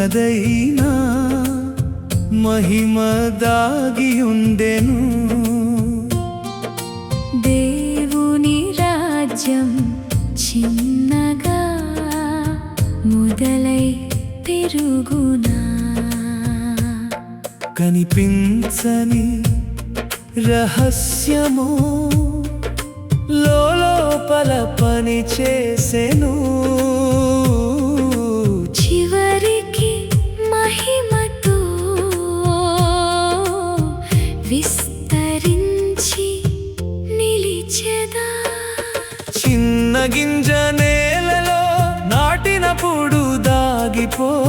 చిన్నదైనా మహిమ దాగియుండెను. దేవుని రాజ్యం చిన్నగా మొదలై పెరుగునా. కనిపించని రహస్యము లోపల పని చేసెను. చివరికి మహిమతో విస్తరించి నిలిచెదా. చిన్న గింజ నేలలో నాటినప్పుడు దాగిపోవునది.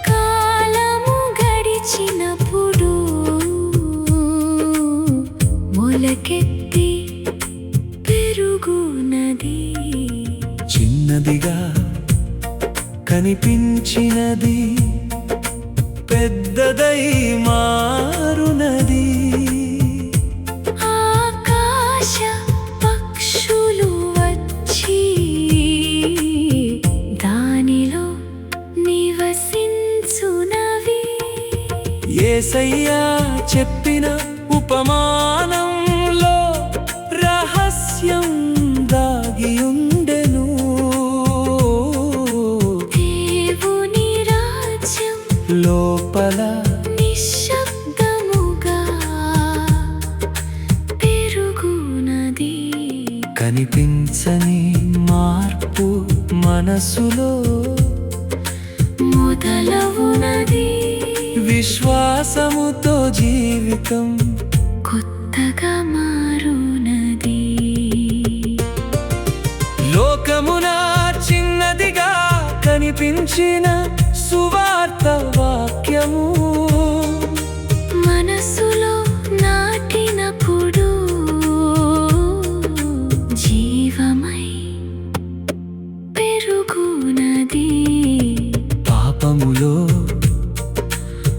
కాలము గడిచినప్పుడు మొలకెత్తి పెరుగునది. చిన్నదిగా కనిపించినది పెద్దదై మారునది. ఆకాశ పక్షులు వచ్చి దానిలో నివసించునవి. యేసయ్యా చెప్పిన ఉపమానంలో రహస్యం దాగియుండెను. దేవుని రాజ్యం లోపల నిశ్శబ్దముగా పెరుగునది. కనిపించని మార్పు మనసులో మొదలవునది. విశ్వాసముతో జీవితం కొత్తగా మారునది. లోకమున చిన్నదిగా కనిపించిన సువార్త వాక్యము మనసులో నాటినప్పుడు జీవమై పెరుగునది. పాపములో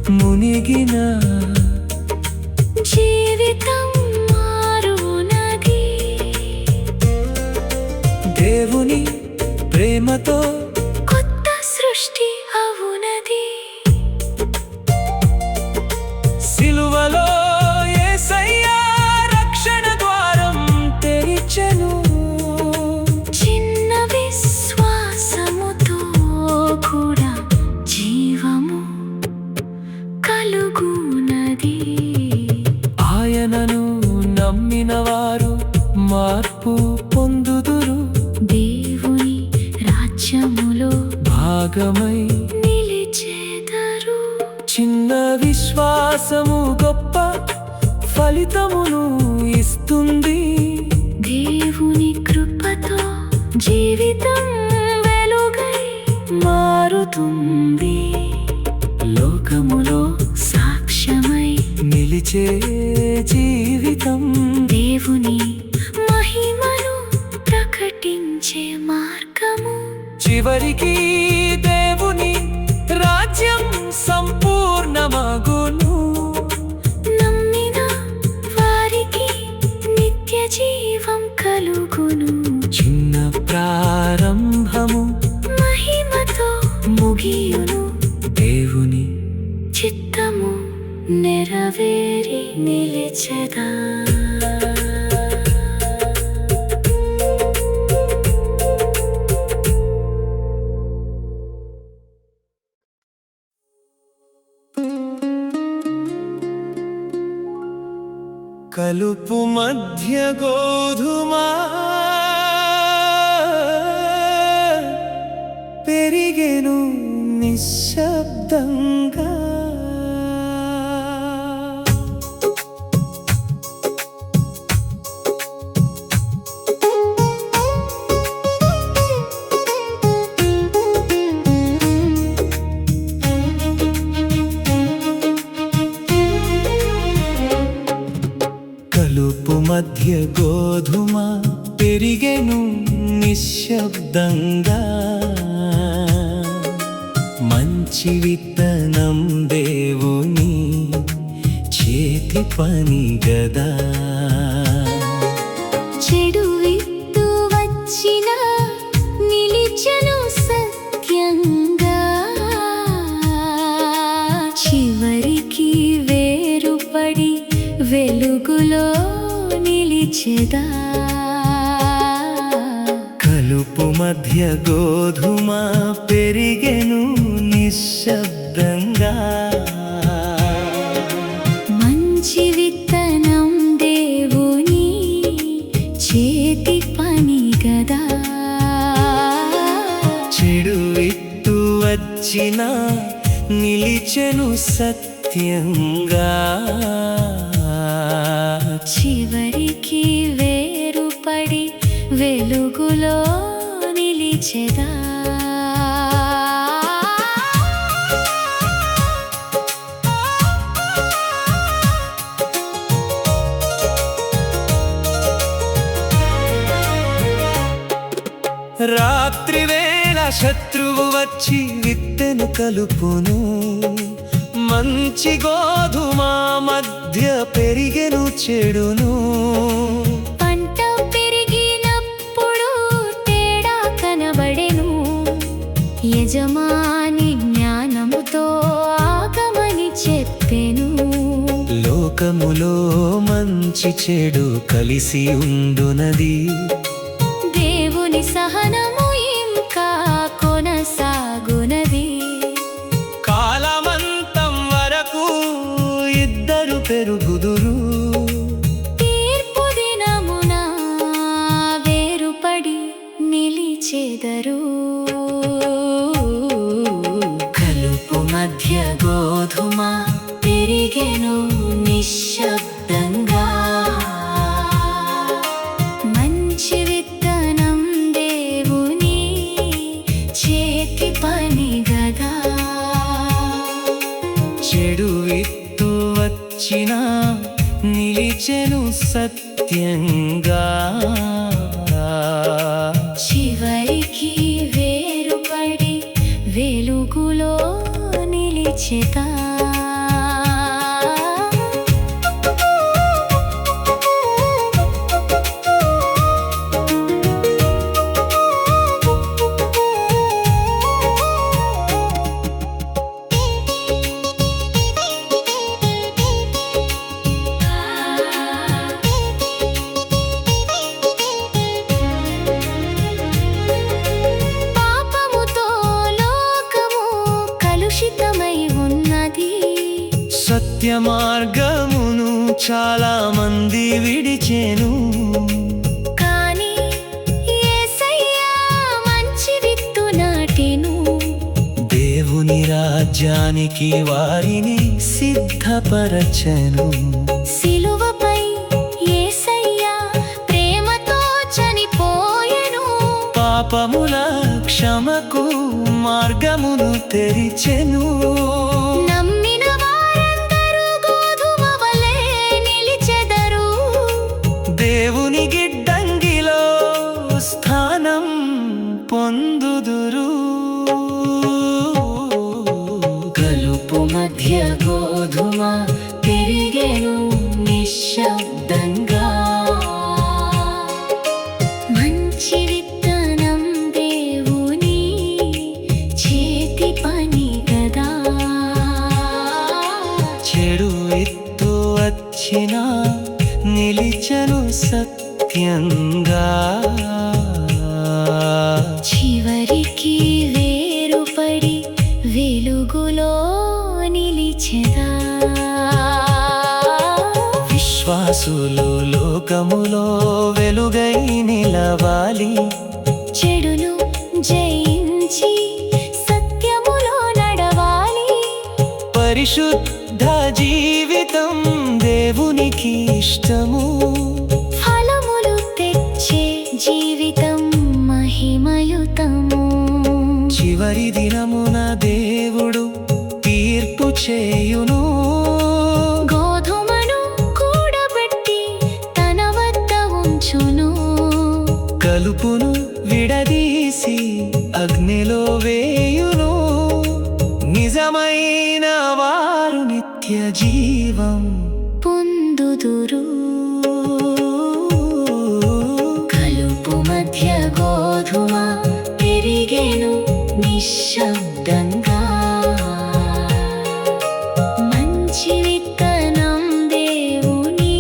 మునిగిన జీవితం మారునది. దేవుని ప్రేమతో కొత్త సృష్టి అవునది. సిలువలో యేసయ్యా రక్షణ ద్వారం తెరిచెను. చిన్న విశ్వాసముతో కూడా జీవము కలుగునది. ఆయనను నమ్మిన వారు మార్పు పొందుదురు. దేవుని రాజ్యములో భాగమై నిలిచెదరు. చిన్న విశ్వాసము గొప్ప ఫలితమును ఇస్తుంది. దేవుని కృపతో జీవితం వెలుగై మారుతుంది. లోకములో సాక్ష్యమై నిలిచే జీవితం దేవుని మహిమను ప్రకటించే మార్గము. చివరికి దేవుని రాజ్యం సంపూర్ణమగును. నమ్మిన వారికి నిత్య జీవం కలుగును. చిన్న ప్రారంభము మహిమతో ముగియును. దేవుని చిత్తము నెరవేరి నిలిచెదా. కలుపు మధ్య గోధుమా పెరిగెను నిశ్శబ్దంగా. కలుపు మధ్య గోధుమ పెరిగెను నిశ్శబ్దంగా. మంచి విత్తనం దేవుని చేతి పని గదా. చెడు విత్తు వచ్చిన నిలిచెను సత్య వెలుగులో నిలిచెదా. కలుపు మధ్య గోధుమ పెరిగెను నిశ్శబ్దంగా. మంచి విత్తనం దేవుని చేతి పని గదా. చెడు విత్తు వచ్చినా నిలిచెను సత్యంగా. చివరికి వేరుపడి వెలుగులో నిలిచెదా. రాత్రి వేళ శత్రువు వచ్చి విత్తెను కలుపును. మంచి గోధుమ మధ్య పెరిగెను చెడును. పంట పెరిగినప్పుడు తేడా కనబడెను. యజమాని జ్ఞానముతో ఆగమని చెప్పెను. లోకములో మంచి చెడు కలిసి ఉండునది. దేవుని సహనము ఇంకా కొనసాగునది. కాలమంతం వరకు ఇద్దరు పెరుగుదురు. తీర్పు దినమున వేరుపడి నిలిచెదరు. కలుపు మధ్య గోధుమ పెరిగెను నిశ్శబ్దంగా. మంచి విత్తనం దేవుని చేతి పని గదా. చెడు విత్తు వచ్చినా నిలిచెను సత్యంగా. చివరికి వేరుపడి వెలుగులో నిలిచెదా. పాపముతో లోకము కలుషితమై ఉన్నది. సత్య మార్గమును చాలా మంది విడిచెను. కానీ యేసయ్య మంచి విత్తు నాటెను. దేవుని రాజ్యానికి వారిని సిద్ధపరచెను. సిలువపై యేసయ్య ప్రేమతో చనిపోయెను. పాపముల క్షమకు మార్గమును తెరిచెను. నమ్మిన వారందరూ గోధుమ వలె నిలిచెదరు. దేవుని గిడ్డంగిలో స్థానం పొందుదురు. కలుపు మధ్య గోధుమ పెరిగెను నిశ్శబ్దంగా. మంచి విత్తనం దేవుని చేతి పని గదా. చెడు విత్తు వచ్చినా నిలిచెను సత్యంగా. చివరికి వేరుపడి వెలుగులో నిలిచెదా. విశ్వాసులు లోకములో వెలుగై నిలవాలి. చెడును జయించి సత్యములో నడవాలి. పరిశుద్ధ జీవితం దేవునికి ఇష్టము. ఫలములు తెచ్చే జీవితం మహిమయుతము. చివరి దినమున దేవుడు తీర్పు చేయును. గోధుమను కూడబెట్టి తన వద్ద ఉంచును. కలుపును విడదీసి అగ్నిలో వేయును. నిజమైన వారు నిత్య జీవం పొందుదురు. కలుపు మధ్య గోధుమ పెరిగెను నిశ్శబ్దంగా. మంచి విత్తనం దేవుని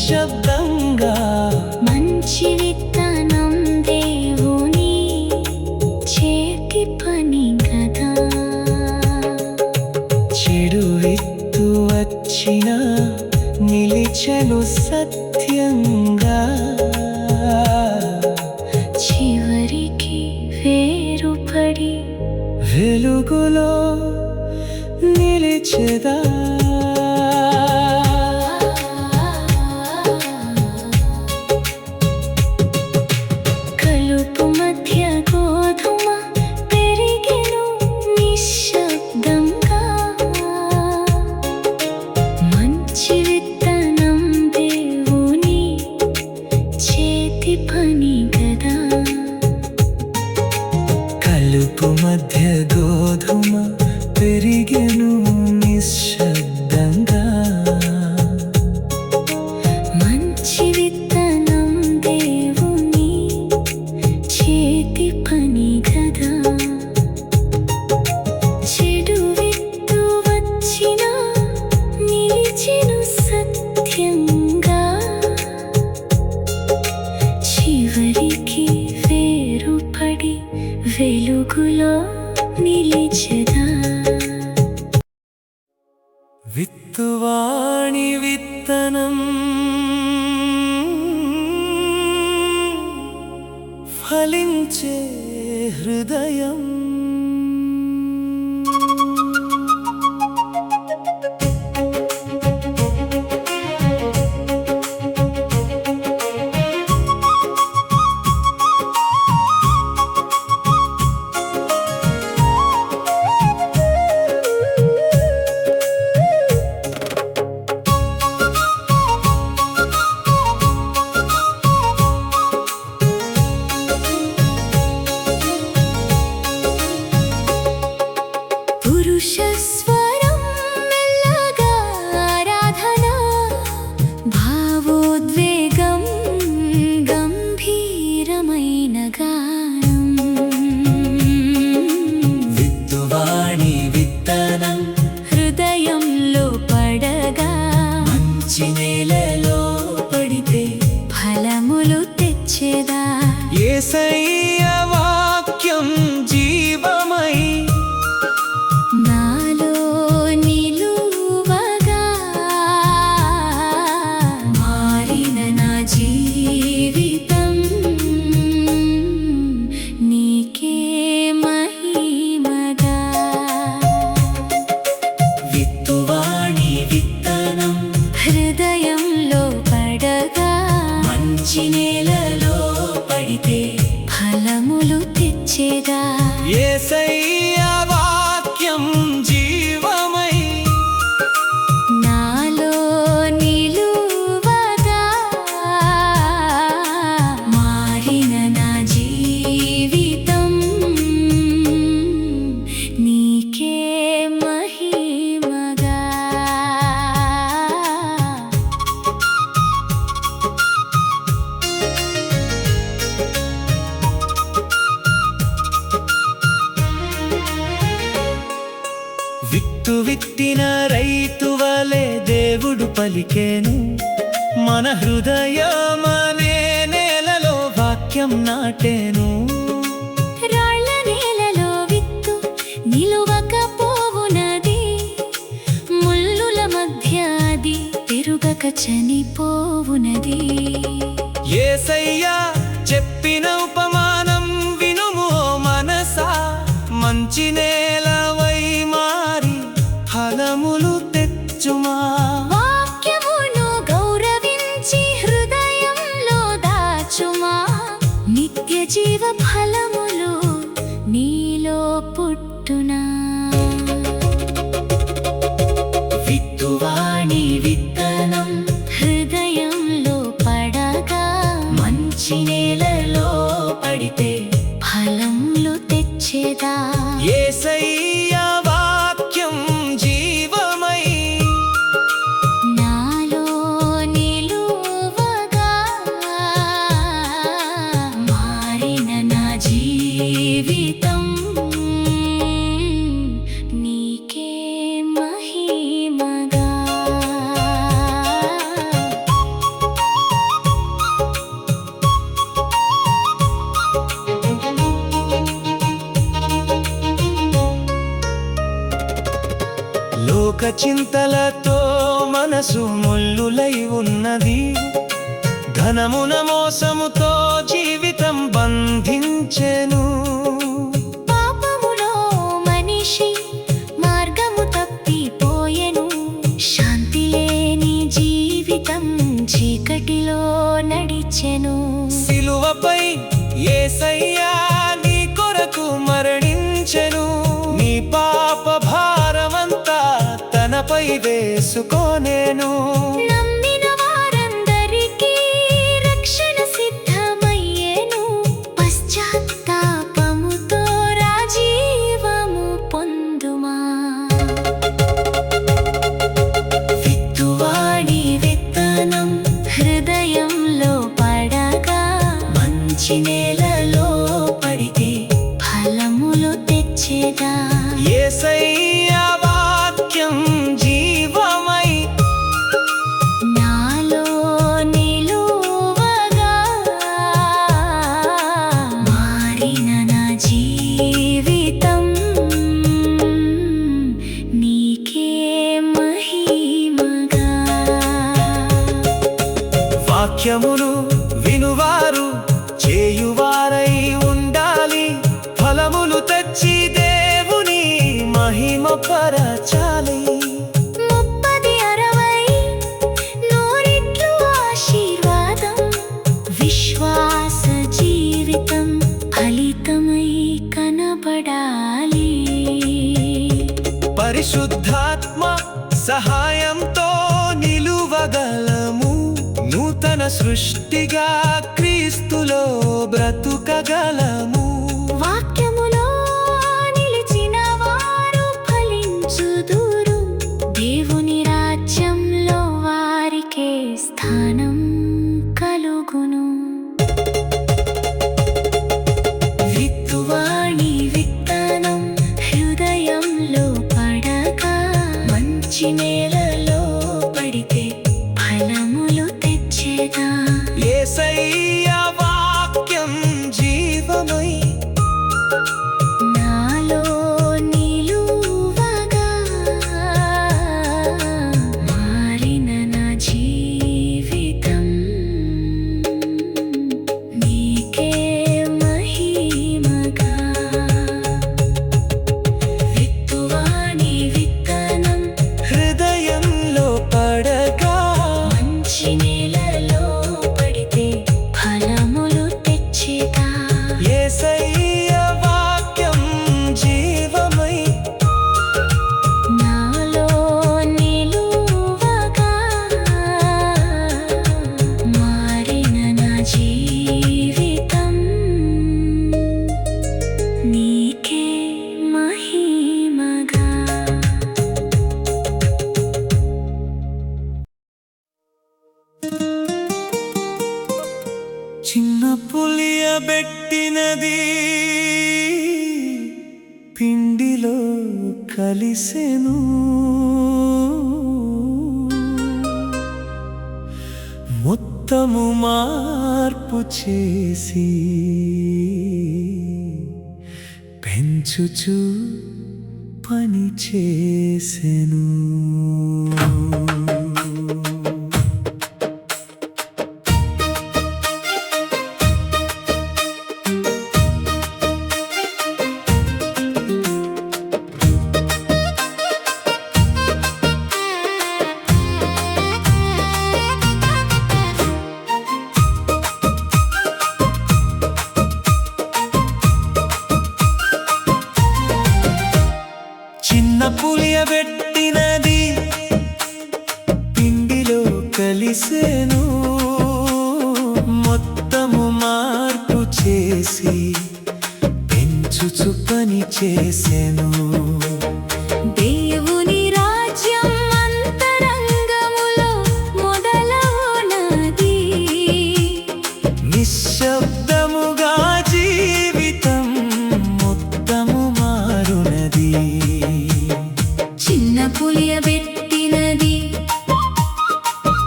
నిశ్శబ్దంగా. మంచి విత్తనం దేవుని చేతి పని కదా. చెడు విత్తు వచ్చిన నిలిచెను సత్యంగా. చివరికి వేరుపడి వెలుగులో నిలిచెదా. కలుపు మధ్య గోధుమ పెరిగెను నిశ్శబ్దంగా. మంచి విత్తనం దేవుని చేతి పని కదా. కలుపు మధ్య గోధుమ పెరిగెను నిశ్శబ్దంగా. మంచి విత్తనం దేవుని చేతి పని కదా. చెడు విత్తు వచ్చిన నిలిచెను సత్యంగా. చివరికి వేరుపడి వెలుగులో నిలిచెదా. విత్తువాణి విత్తనం ఫలించే హృదయం. పురుష స్వరం మెల్లగా ఆరాధన. భావోద్వేగం గంభీరమైన గానం. విత్తువాణి విత్తనం హృదయంలో పడగా మంచి నేలలో పడితే ఫలములు తెచ్చేదా. యేసయ్య వాక్యం జీవమై నాలో నిలువగా మారిన నా జీవితం నీకే మహిమగా. విత్తువాణి విత్తనం హృదయంలో పడగా మంచి నేలలో పడితే ఫలములు తెచ్చేదా. యేసయ్య వాక్యం జీవమై నాలో నిలువగా మారిన నా జీవితం నీకే మహిమగా. విత్తు విత్తిన రైతు వలె దేవుడు పలికేను. మన హృదయమనే నేలలో వాక్యం నాటేను. రాళ్ళ నేలలో విత్తు నిలువకపోవునది. ముల్లుల మధ్య అది పెరుగక చనిపోవునది. యేసయ్య చెప్పిన ఉపమానం వినుము ఓ మనసా. మంచి నేలవై మారి ఫలములు తెచ్చుమా. వాక్యమును గౌరవించి హృదయంలో దాచుమా. నిత్య జీవ ఫలములు నీలో పుట్టునా. విత్తువాణి విత్తనం హృదయంలో పడగా మంచి నేలలో పడితే ఫలములు తెచ్చేదా. యేసయ్య వాక్యం జీవమై నాలో నిలువగా మారిన నా జీవితం నీకే మహిమగా. చింతలతో మనసు ముల్లులై ఉన్నది. ధనమున మోసముతో జీవితం బంధించెను. పాపములో మనిషి మార్గము తప్పిపోయెను. శాంతి లేని జీవితం చీకటిలో నడిచెను. సిలువపై యేసయ్య నీ కొరకు మరణించెను. నీ పాప భారమంతా తనపై వేసుకోనేను. నమ్మిన వారందరికీ రక్షణ సిద్ధమయ్యేను. పశ్చాత్తాపముతో రాజీవము పొందుమా. విత్తువాడి విత్తనం హృదయంలో పడగా మంచి నేలలో పడితే ఫలములు తెచ్చేదా. యేసయ్య వాక్యం జీవమై నాలో నిలువగా మారిన నా జీవితం నీకే మహిమగా. వాక్యమును వినువారు చేయువారై ఉండాలి. ఫలములు తెచ్చి దేవుని మహిమ పరచాలి. 30-60 ఆశీర్వాదం విశ్వాస జీవితం ఫలితమై కనబడాలి. పరిశుద్ధాత్మ సహాయంతో నిలువగలము. నూతన సృష్టిగా క్రీస్తులో బ్రతుకగలము. వాక్యములో నిలిచిన వారు ఫలించుదురు. దేవుని రాజ్యంలో వారికే స్థానం కలుగును. విత్తువాణి విత్తనం హృదయంలో పడగా మంచి నేలలో పడితే ఫలములు తెచ్చేదా. యేసయ్య వాక్యం జీవమై నాలో నిలువగా మారిన నా జీవితం నీకే మహిమగా. విత్తువాణి విత్తనం హృదయంలో పడగా మంచి నేలలో పడితే ఫలములు తెచ్చేదా. యేసయ్య వాక్యం జీవమై నాలో నిలువగా మారిన నా జీవితం నీకే మహిమగా. చిన్న పులియబెట్టినది పిండిలో కలిసెను. మొత్తము మార్పు చేసి పెంచుచు పని చేసెను. చిన్న పులియబెట్టినది పిండిలో కలిసెను. మొత్తము మార్పు చేసి పెంచుచు పని చేసెను. దేవుని రాజ్యం అంతరంగములో మొదలవునది. నిశ్శబ్దముగా జీవితం మొత్తము మారునది. చిన్న పులియబెట్టినది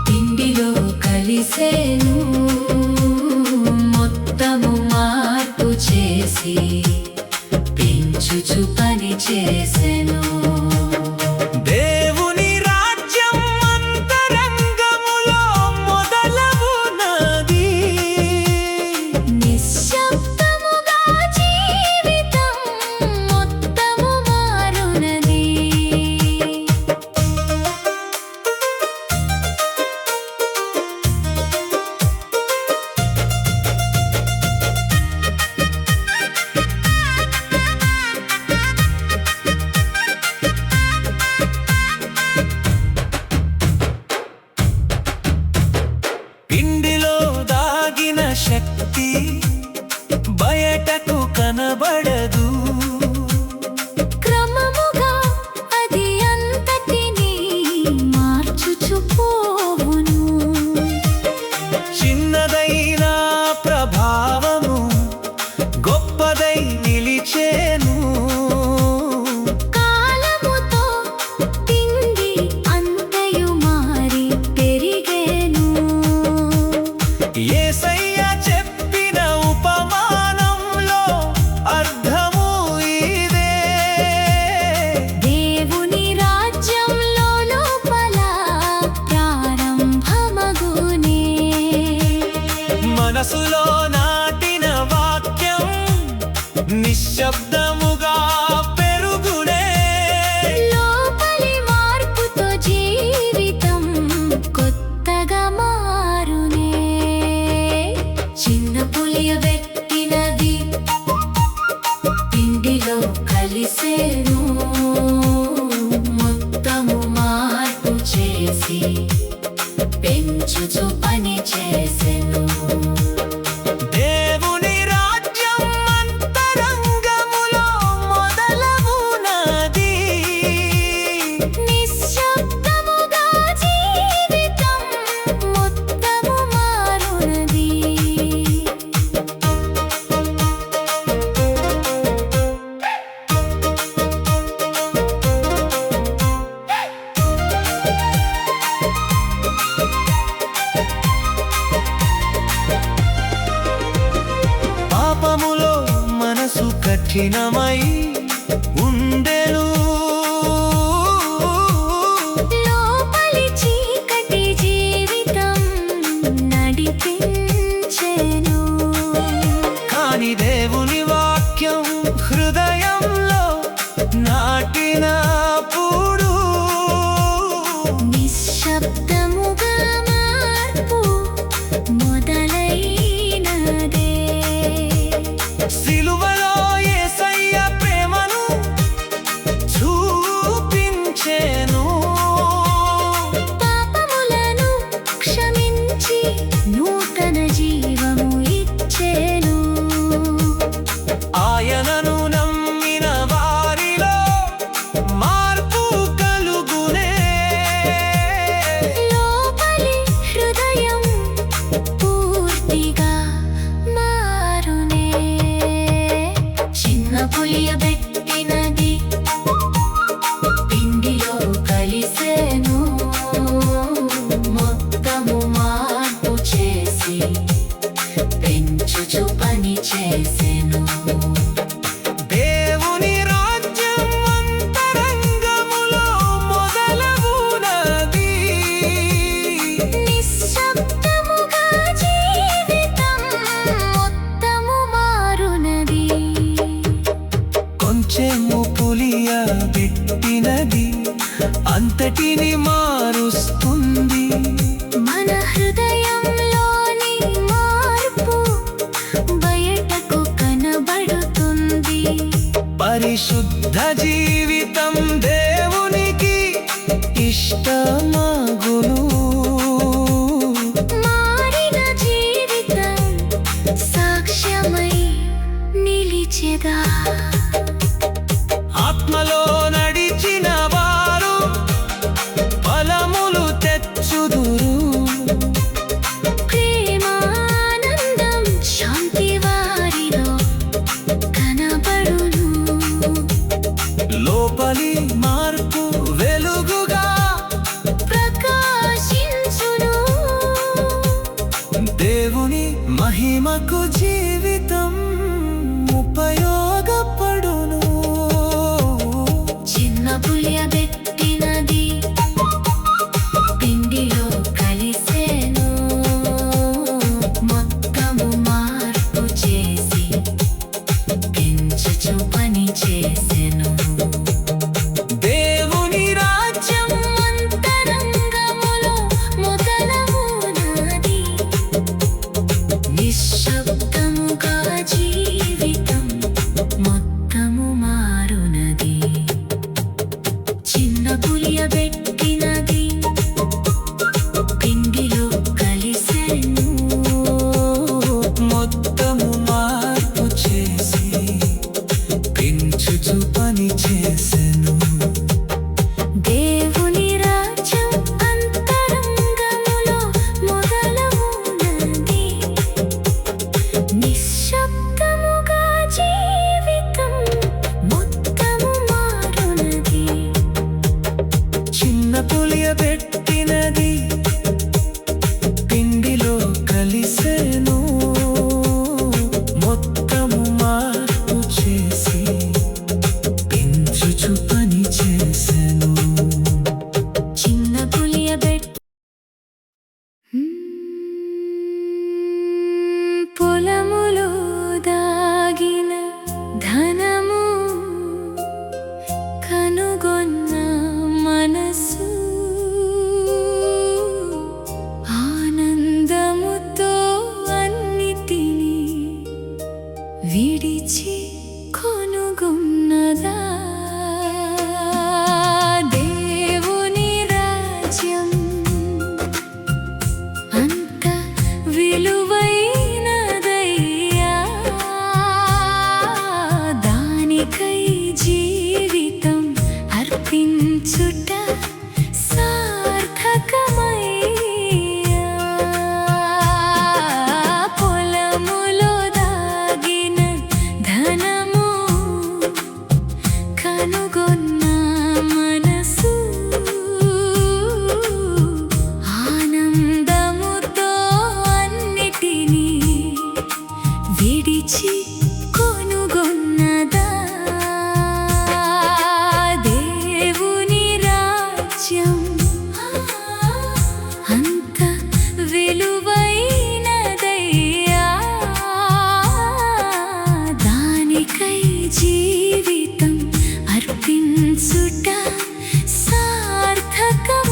పిండిలో కలిసెను. మొత్తము మార్పు చేసి పెంచుచు పని చేసెను. దేవుని చిన్నదైన ప్రభావము గొప్పదై నిలిచేను. కాలముతో తిండి అంతయు మారి పెరిగేను. యేసయ్య చెప్పిన ఉపమానంలో అర్థము ఇదే. దేవుని రాజ్యంలో లోపల ప్రారంభమగునే. మనసులో నాటిన వాక్యం నిశ్శబ్దముగా పెరుగునే. లోపలి మార్పుతో జీవితం కొత్తగా మారునే. చిన్న పులియబెట్టినది పిండిలో కలిసేను. మొత్తము మార్పు చేసి పెంచుచు పని చేసెను. దేవుని రాజ్యం అంతరంగములో మొదలవునది. నిశ్శబ్దముగా జీవితం మొత్తము మారునది. పాపములో మనసు కఠినమై ఉండెను. లోపలి చీకటి జీవితం నడిపించెను. కాని దేవుని వాక్యం హృదయంలో నాటినప్పుడు నిశ్శబ్దముగా మార్పు మొదలైనదే. సిలువలో యేసయ్య ప్రేమను చూపించెను. పాపములను క్షమించి నూతన జీవము ఇచ్చెను. ఆయనను నమ్మిన వారిలో మార్పు కలుగునే. లోపలి హృదయం పూర్తిగా మారునే. చిన్న పులియబెట్టినది పిండిలో కలిసేను. మొత్తము మార్పు చేసి పెంచుచు పని చేసెను. దేవుని రాజ్యం అంతరంగములో మొదలవునది. నిశ్శబ్దముగా జీవితం మొత్తము మారునది. కొంచెము పులియబెట్టినది అంతటిని మారుస్తుంది. మన హృదయంలోని మార్పు బయటకు కనబడుతుంది. పరిశుద్ధ జీవితం దేవునికి ఇష్టమగును. మారిన జీవితం సాక్ష్యమై నిలిచెదా. ఆత్మలో నడిచిన వారు ఫలములు తెచ్చుదురు. ప్రేమానందం శాంతి వారిలో కనబడును. లోపలి మార్పు వెలుగుగా ప్రకాశించును. దేవుని మహిమకు జీవితం ఉపయోగపడును. చిన్న పులియబెట్టినది పిండిలో కలిసేను. మొత్తము మార్పు చేసి పెంచుచు పని చేసెను. దేవుని రాజ్యం అంతరంగములో మొదలవునది. నిశ్శబ్దముగా జీవితం మొత్తము మారునది. పొలములో దాగిన ధనము కనుగొన్న మనసు ఆనందముతో అన్నిటినీ విడిచి కొనుగొన్నదా దేవుని రాజ్యం అంత విలువైనదయ్యా దానికై జీవితం అర్పించుట సార్థకమయ్యా పొలములో దాగిన ధనము కనుగొన్న మనసు ఆనందముతో అన్నిటినీ విడిచి కొనుగొన్నదా దేవుని రాజ్యం అంత విలువైనదయ్యా దానికై జీవితం అర్పించుట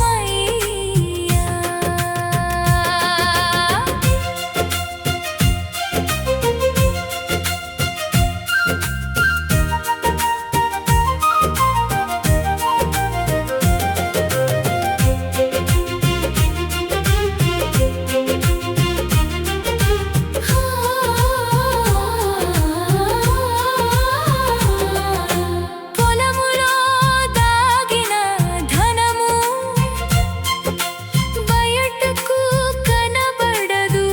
సార్థకమయ్యా పొలములో దాగిన ధనము బయటకు కనబడదు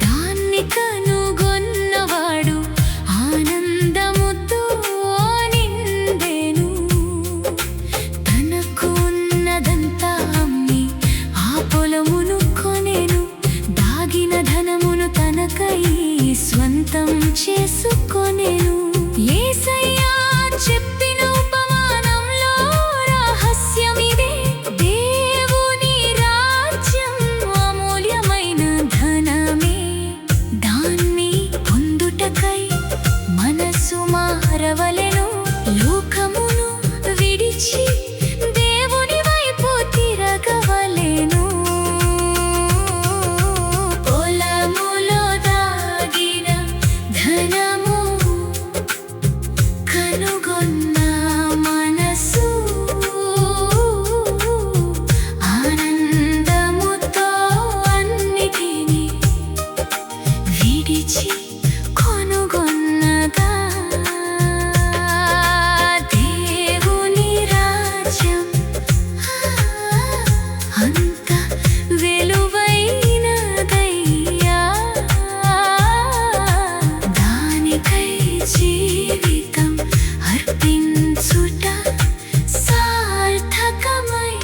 దాన్ని కనుగొన్నవాడు ఆనందముతో నిండెను తనకు ఉన్నదంతా అమ్మి ఆ పొలమును కొనెను దాగిన ధనమును తనకై స్వంతం చేసుకొనెను యేసయ్యా చెప్పిన ఉపమానంలో రహస్యమిదే దేవుని రాజ్యం అమూల్యమైన ధనమే దాన్ని పొందుటకై మనసు మారవలెను లోకమును విడిచి దేవుని వైపు తిరగవలెను పొలములో దాగిన ధనము కనుగొన్న మనసు ఆనందముతో అన్నిటినీ విడిచి కొనుగొన్నదా దేవుని రాజ్యం అంత విలువైనదయ్యా దానికై జీవితం అర్పించుట సార్థకమయ్యా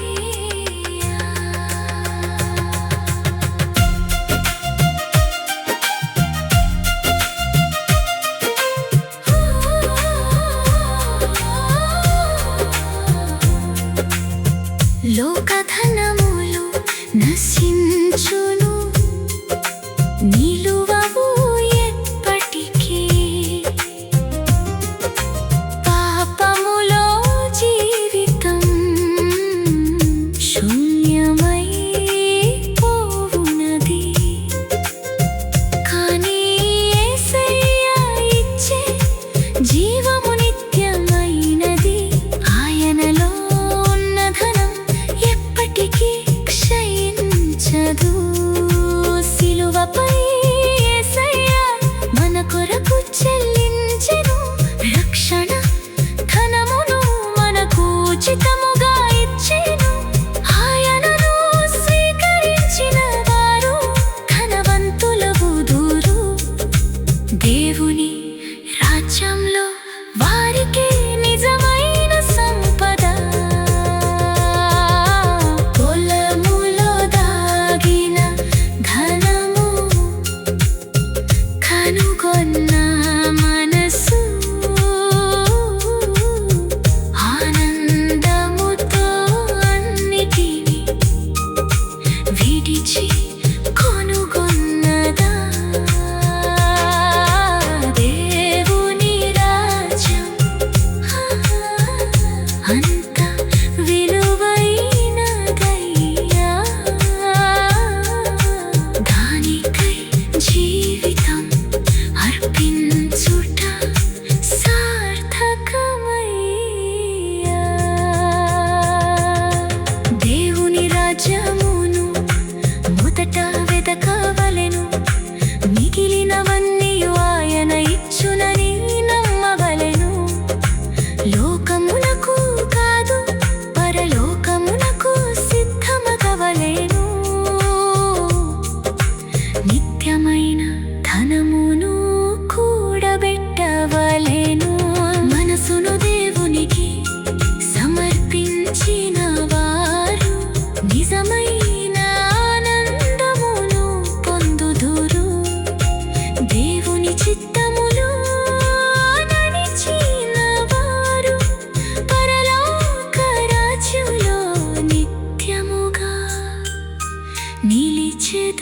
లోకధనములు నశించును నిలువవు ఎప్పటికీ పాపములో జీవితం శూన్యమై పోవునది కానీ యేసయ్యా ఇచ్చే జీవము నిత్యమైనది ఆయనలో ఉన్న ధనం ఎప్పటికీ క్షయించదు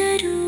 అందరూ